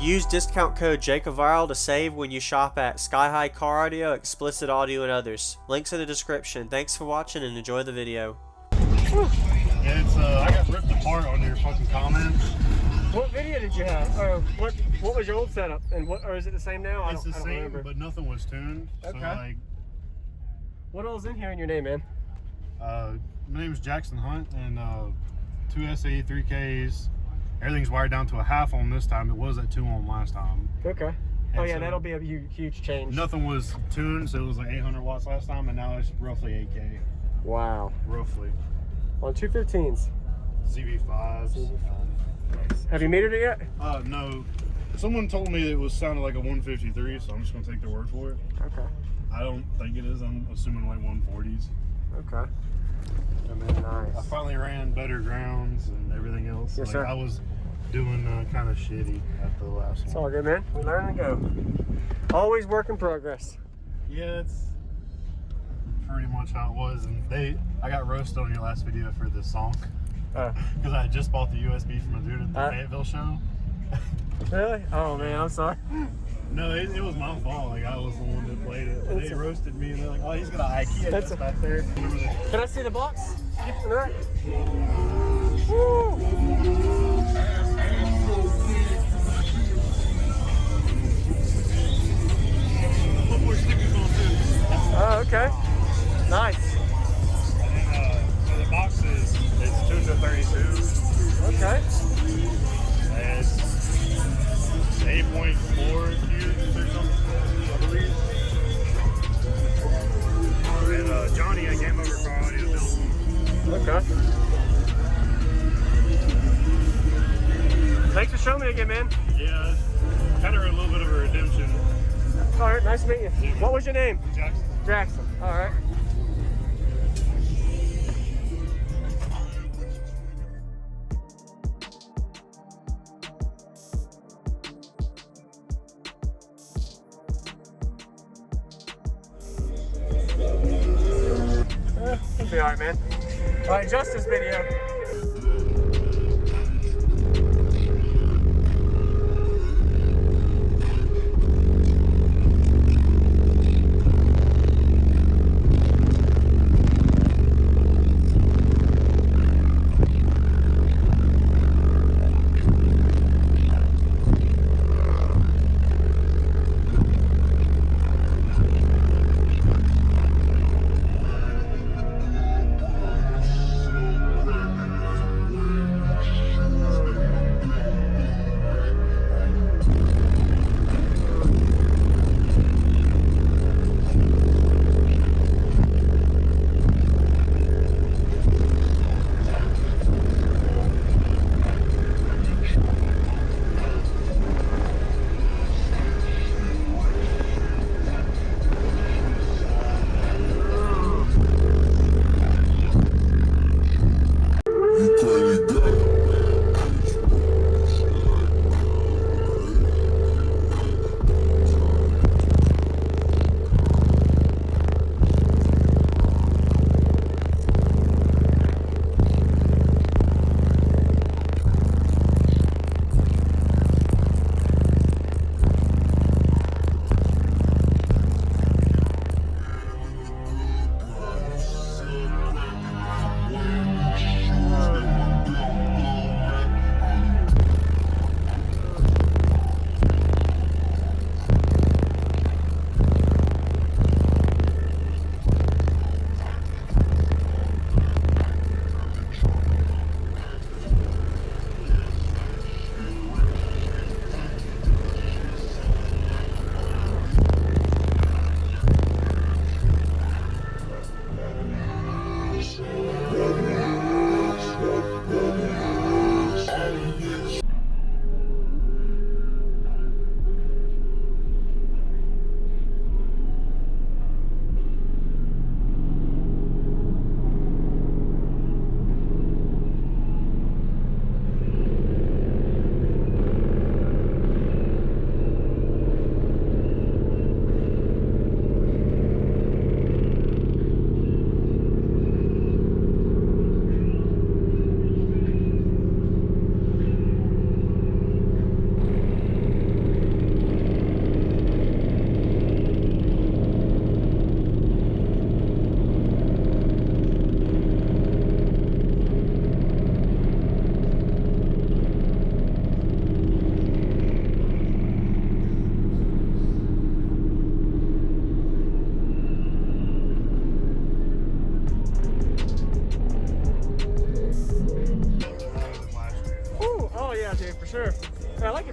Use discount code JACOVIRAL to save when you shop at Sky High Car Audio, Explicit Audio, and others. Links in the description. Thanks for watching and enjoy the video. Yeah, it's I got ripped apart on your fucking comments. What video did you have? Or what was your old setup? And what, or is it the same now? It's the same, remember. but nothing was tuned. Okay. So like, what all's in here in your name, man? my name is Jackson Hunt, and 2 SAE 3Ks. Everything's wired down to a half ohm this time. It was at 2 ohm last time. Okay. And Oh yeah, so that'll be a huge change. Nothing was tuned, so it was like 800 watts last time, and now it's roughly 8K. Wow. Roughly. On 215s. ZV5s. Have you metered it yet? No. Someone told me it was sounded like a 153, so I'm just gonna take their word for it. Okay. I don't think it is. I'm assuming like 140s. Okay. And then Nice. I finally ran better grounds and everything else. Yes, like, sir. I was doing kind of shitty at the last It's one. all good, man. We learn and go. Always work in progress. Yeah, it's pretty much how it was. And I got roasted on your last video for this song because I had just bought the USB from a dude at the Fayetteville show. Really? Oh man, I'm sorry. No, it was my fault. Like, I was the one that played it. They roasted me, and they're like, "Oh, he's got an IKEA That's just back there." Can I see the box? All right. Woo! One more stickers on too. Oh, okay. Nice. And then, so the box it's 2 to 32. Okay. And it's 8.4 cubes or something, I believe. And Johnny at Game Over Car Audio built. Okay. Thanks for showing me again, man. Yeah, kind of a little bit of a redemption. All right, nice to meet you. What was your name? Jackson. Jackson. All right. It'll be all right, man. All right, just this video.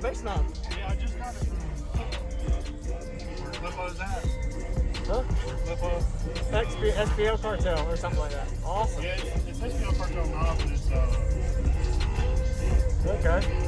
bass mount? Yeah, I just got it from where Flippo's at. Huh? Where Flippo. SPL Cartel or something like that. Awesome. Yeah, it's SPL Cartel now, but it's Okay.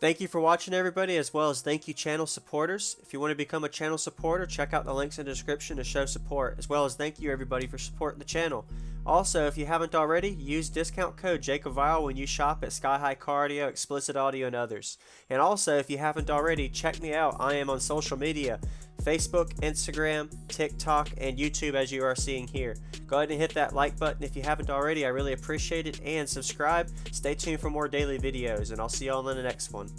Thank you for watching, everybody, as well as thank you channel supporters. If you want to become a channel supporter, check out the links in the description to show support, as well as thank you everybody for supporting the channel. Also, if you haven't already, use discount code JACOBVIRAL when you shop at Sky High Car Audio, Explicit Audio, and others. And also, if you haven't already, check me out. I am on social media, Facebook, Instagram, TikTok, and YouTube, as you are seeing here. Go ahead and hit that like button if you haven't already. I really appreciate it. And subscribe. Stay tuned for more daily videos, and I'll see y'all in the next one.